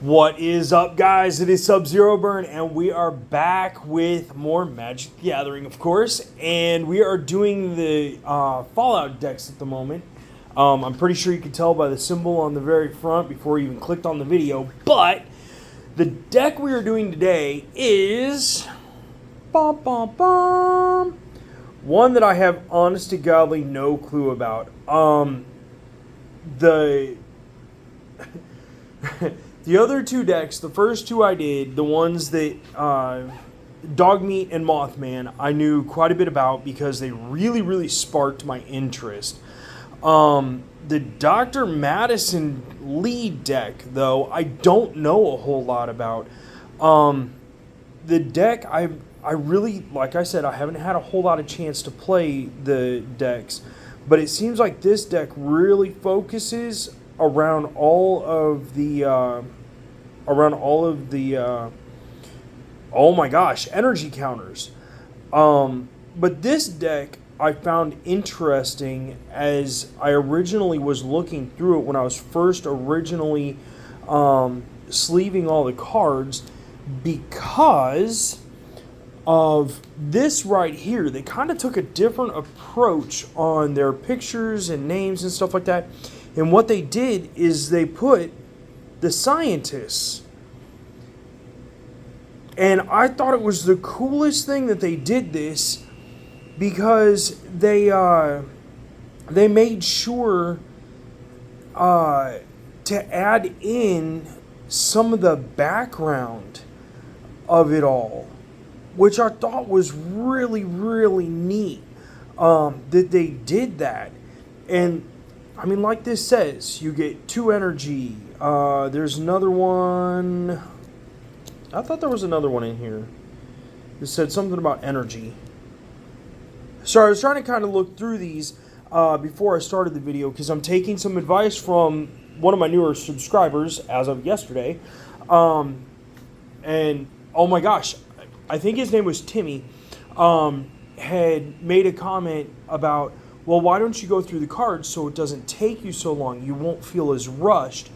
What is up, guys? It is Subzeroburn, and we are back with more Magic the Gathering, of course, and we are doing the Fallout decks at the moment. I'm pretty sure you can tell by the symbol on the very front before you even clicked on the video, but the deck we are doing today is one that I have honest to godly no clue about. The other two decks, the first two I did, the ones that Dogmeat and Mothman, I knew quite a bit about because they really sparked my interest. The Dr. MadisonLi deck, though, I don't know a whole lot about. The deck, I really, like I said, I haven't had a whole lot of chance to play the decks, but it seems like this deck really focuses around all of the oh my gosh, energy counters. But this deck I found interesting as I originally was looking through it when I was first originally sleeving all the cards, because of this right here. They kind of took a different approach on their pictures and names and stuff like that. And what they did is they put the scientists. And I thought it was the coolest thing that they did this, because they made sure to add in some of the background of it all, which I thought was really neat that they did that. And I mean, like this says, you get 2 energy. There's another one. I thought there was another one in here. It said something about energy. So I was trying to kind of look through these before I started the video, because I'm taking some advice from one of my newer subscribers as of yesterday. And oh my gosh, I think his name was Timmy, had made a comment about, well, why don't you go through the cards so it doesn't take you so long? You won't feel as rushed.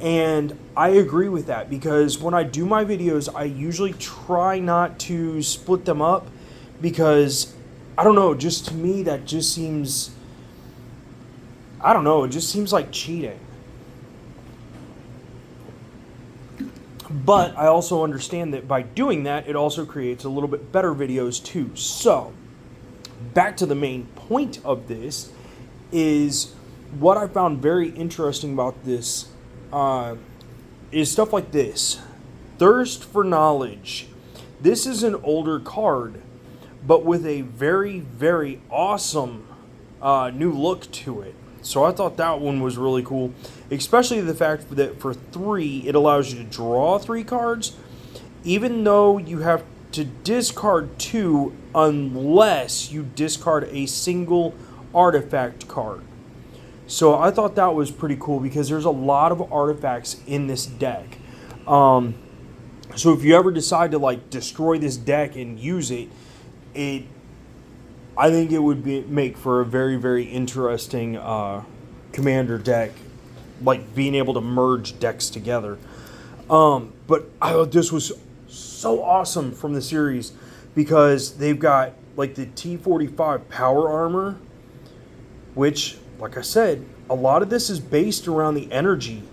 And I agree with that, because when I do my videos, I usually try not to split them up, because, I don't know, just to me, that just seems, I don't know, it just seems like cheating. But I also understand that by doing that, it also creates a little bit better videos too. So, back to the main point of this is what I found very interesting about this is stuff like this. Thirst for Knowledge. This is an older card, but with a very awesome new look to it. So I thought that one was really cool, especially the fact that for 3, it allows you to draw 3 cards, even though you have to discard 2 unless you discard a single artifact card. So I thought that was pretty cool, because there's a lot of artifacts in this deck. So if you ever decide to like destroy this deck and use it, I think it would make for a very interesting commander deck, like being able to merge decks together. But I thought this was so awesome from the series, because they've got like the T45 power armor, which, like I said, a lot of this is based around the energy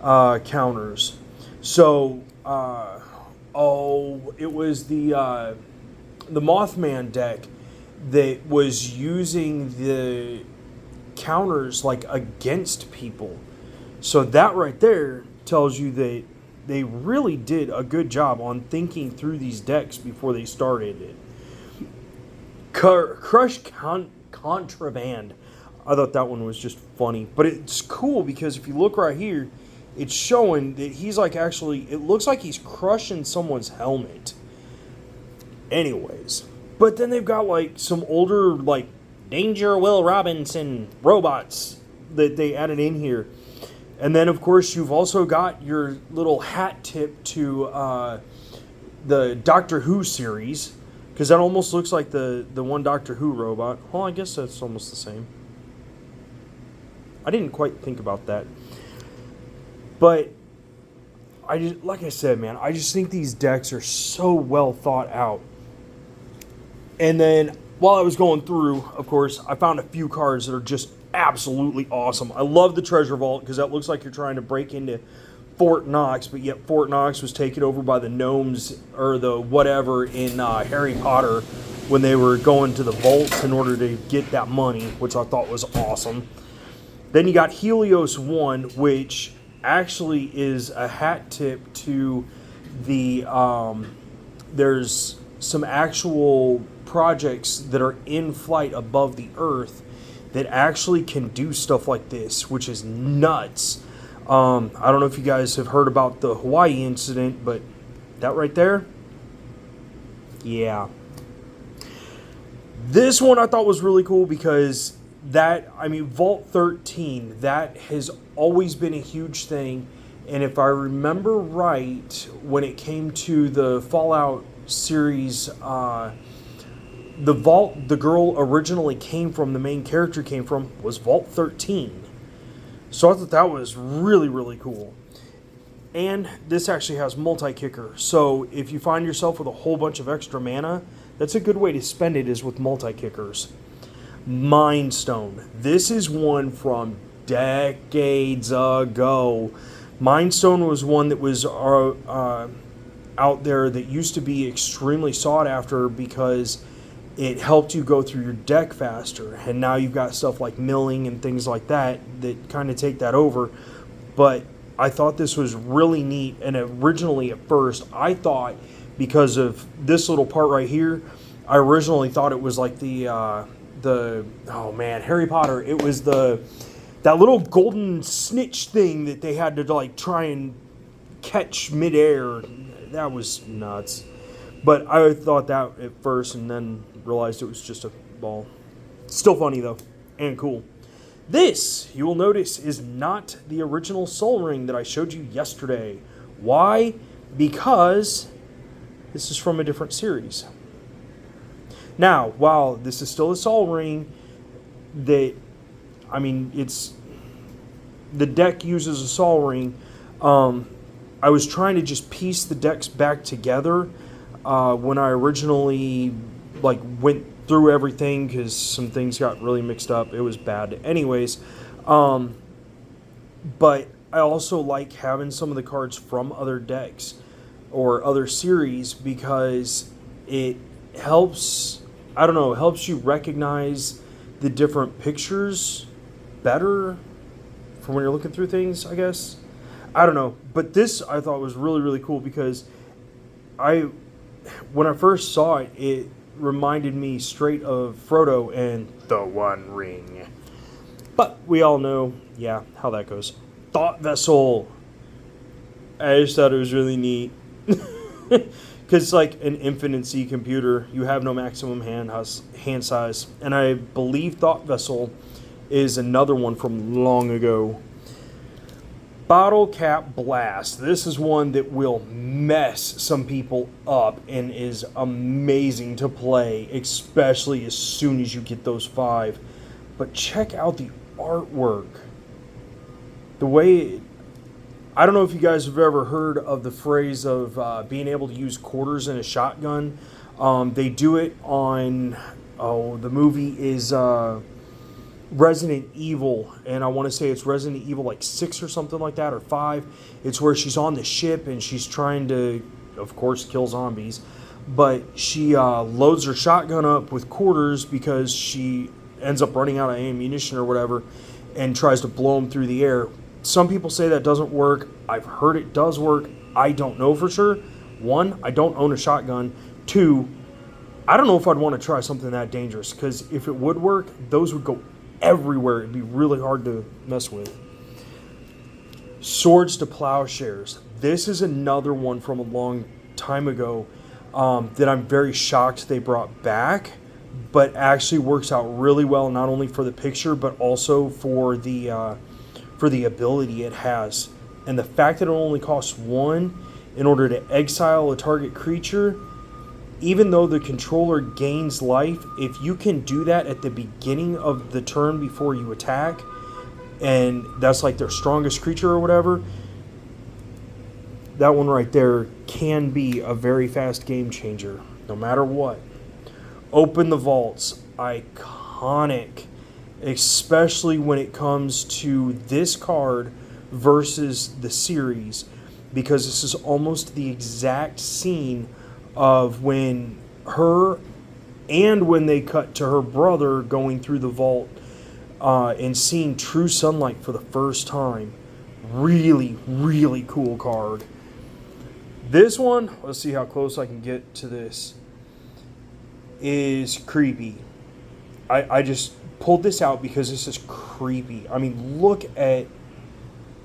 counters. So, it was the Mothman deck that was using the counters like against people. So that right there tells you that they really did a good job on thinking through these decks before they started it. Crush Contraband. I thought that one was just funny. But it's cool, because if you look right here, it's showing that he's like actually, it looks like he's crushing someone's helmet. Anyways. But then they've got like some older like Danger Will Robinson robots that they added in here. And then, of course, you've also got your little hat tip to the Doctor Who series, because that almost looks like the one Doctor Who robot. Well, I guess that's almost the same. I didn't quite think about that. But like I said, man, I just think these decks are so well thought out. And then while I was going through, of course, I found a few cards that are just absolutely awesome. I love the Treasure Vault because that looks like you're trying to break into Fort Knox, but yet Fort Knox was taken over by the gnomes or the whatever in Harry Potter when they were going to the vaults in order to get that money, which I thought was awesome. Then you got Helios 1, which actually is a hat tip to the, there's some actual projects that are in flight above the Earth that actually can do stuff like this, which is nuts. I don't know if you guys have heard about the Hawaii incident, but that right there, yeah. This one I thought was really cool because that, I mean, Vault 13, that has always been a huge thing. And if I remember right, when it came to the Fallout series, the vault the girl originally came from, the main character came from, was Vault 13. So I thought that was really, really cool. And this actually has multi-kicker. So if you find yourself with a whole bunch of extra mana, that's a good way to spend it, is with multi-kickers. Mind Stone. This is one from decades ago. Mind Stone was one that was out there that used to be extremely sought after because it helped you go through your deck faster. And now you've got stuff like milling and things like that that kind of take that over. But I thought this was really neat. And originally at first, I thought, because of this little part right here, I originally thought it was like the oh man, Harry Potter. It was that little golden snitch thing that they had to like try and catch midair. That was nuts. But I thought that at first and then realized it was just a ball. Still funny though, and cool. This, you will notice, is not the original Sol Ring that I showed you yesterday. Why? Because this is from a different series. Now, while this is still a Sol Ring, the deck uses a Sol Ring. I was trying to just piece the decks back together when I originally went through everything because some things got really mixed up. It was bad. Anyways, but I also like having some of the cards from other decks or other series because it helps, I don't know, helps you recognize the different pictures better from when you're looking through things, I guess. I don't know. But this I thought was really, really cool because when I first saw it, it reminded me straight of Frodo and the One Ring. But we all know, yeah, how that goes. Thought Vessel. I just thought it was really neat. Because it's like an Infinite C computer. You have no maximum hand size. And I believe Thought Vessel is another one from long ago. Bottle Cap Blast. This is one that will mess some people up and is amazing to play, especially as soon as you get those 5. But check out the artwork. The way, I don't know if you guys have ever heard of the phrase of being able to use quarters in a shotgun. They do it on, the movie is Resident Evil, and I want to say it's Resident Evil 6 or something like that, or 5. It's where she's on the ship and she's trying to, of course, kill zombies, but she loads her shotgun up with quarters because she ends up running out of ammunition or whatever and tries to blow them through the air. Some people say that doesn't work. I've heard it does work. I don't know for sure. 1, I don't own a shotgun. 2, I don't know if I'd want to try something that dangerous, because if it would work, those would go everywhere. It'd be really hard to mess with. Swords to Plowshares. This is another one from a long time ago that I'm very shocked they brought back, but actually works out really well, not only for the picture but also for the ability it has. And the fact that it only costs 1 in order to exile a target creature, even though the controller gains life, if you can do that at the beginning of the turn before you attack, and that's like their strongest creature or whatever, that one right there can be a very fast game changer, no matter what. Open the Vaults, iconic, especially when it comes to this card versus the series, because this is almost the exact scene of when her and when they cut to her brother going through the vault and seeing true sunlight for the first time. Really, really cool card. This one, let's see how close I can get to this, is creepy. I just pulled this out because this is creepy. I mean, look at,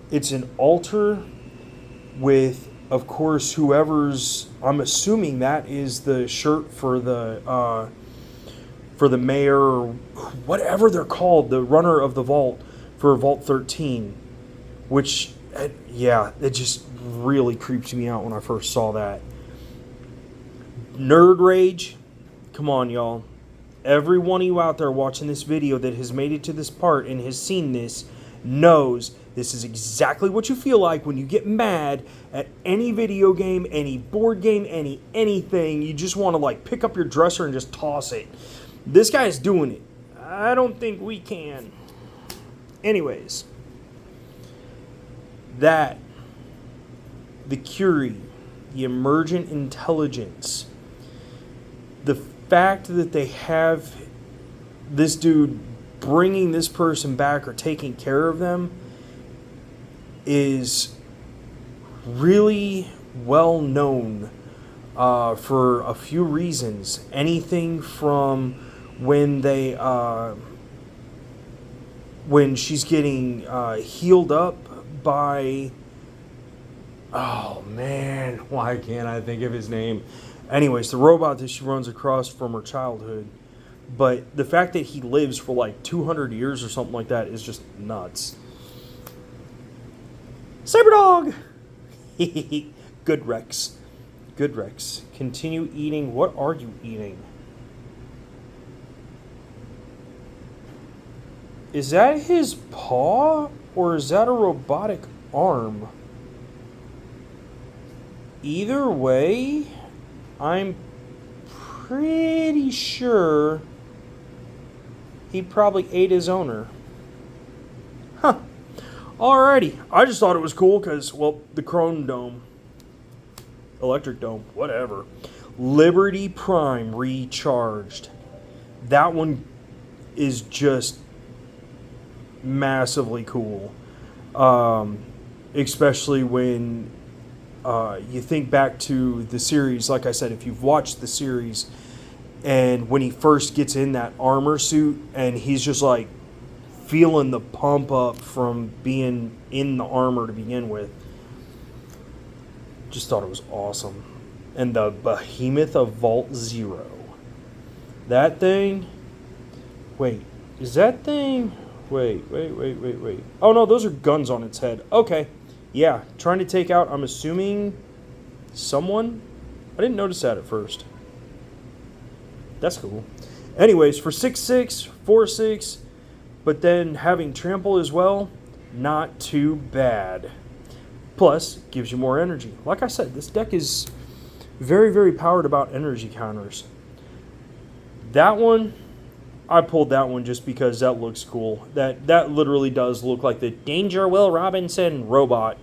it's an altar with, of course, whoever's, I'm assuming that is the shirt for the mayor, or whatever they're called, the runner of the vault for Vault 13, which, yeah, it just really creeps me out when I first saw that. Nerd Rage, come on, y'all. Every one of you out there watching this video that has made it to this part and has seen this knows this is exactly what you feel like when you get mad at any video game, any board game, anything. You just want to like pick up your dresser and just toss it. This guy's doing it. I don't think we can. Anyways, that, the Curie, the Emergent Intelligence, the fact that they have this dude bringing this person back or taking care of them is really well known for a few reasons. Anything from when they when she's getting healed up by, oh man, why can't I think of his name? Anyways, the robot that she runs across from her childhood. But the fact that he lives for like 200 years or something like that is just nuts. Cyberdog! Good Rex. Good Rex. Continue eating. What are you eating? Is that his paw? Or is that a robotic arm? Either way, I'm pretty sure he probably ate his owner. Huh. Alrighty. I just thought it was cool because, well, the Chrome Dome. Electric Dome. Whatever. Liberty Prime Recharged. That one is just massively cool. Especially when you think back to the series. Like I said, if you've watched the series, and when he first gets in that armor suit and he's just like feeling the pump up from being in the armor to begin with, just thought it was awesome. And the Behemoth of Vault Zero, that thing, wait, is that thing, wait, oh no, those are guns on its head. Okay, yeah, trying to take out, I'm assuming, someone. I didn't notice that at first. That's cool. Anyways, for 6/6, 4/6, but then having trample as well, not too bad. Plus, gives you more energy. Like I said, this deck is very, very powered about energy counters. That one, I pulled that one just because that looks cool. That literally does look like the Danger Will Robinson robot.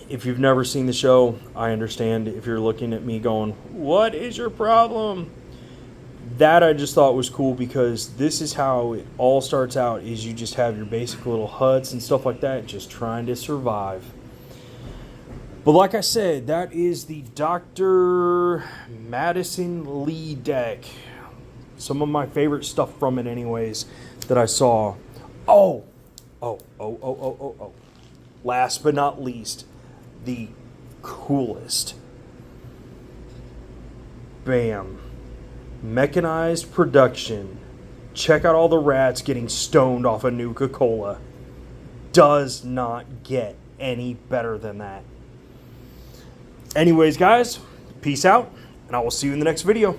If you've never seen the show, I understand if you're looking at me going, what is your problem? That I just thought was cool because this is how it all starts out, is you just have your basic little huts and stuff like that, just trying to survive. But like I said, that is the Dr. MadisonLi deck. Some of my favorite stuff from it anyways that I saw. Oh. Last but not least, the coolest. Bam. Mechanized production. Check out all the rats getting stoned off a Nuka-Cola. Does not get any better than that. Anyways, guys, peace out, and I will see you in the next video.